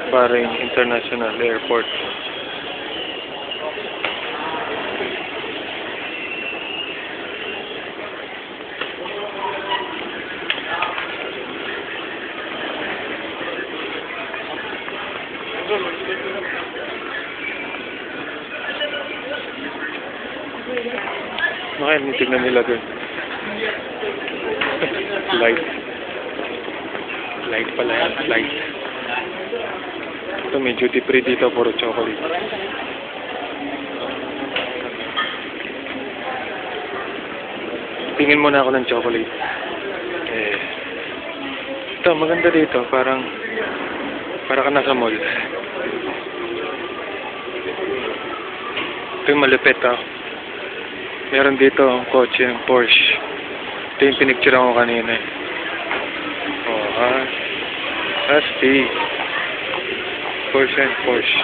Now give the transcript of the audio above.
Bahrain International Airport. Bakit tignan nila dun? Light. Light pala yan. Light. Ito may duty free dito. Puro chocolate. Tingin muna ako ng chocolate. Ito maganda dito. Parang ka nasa mall. Ito yung malupit Meron dito ang kotse ng Porsche. Ito yung pinicturean ko kanina. Asti. Porsche and Porsche.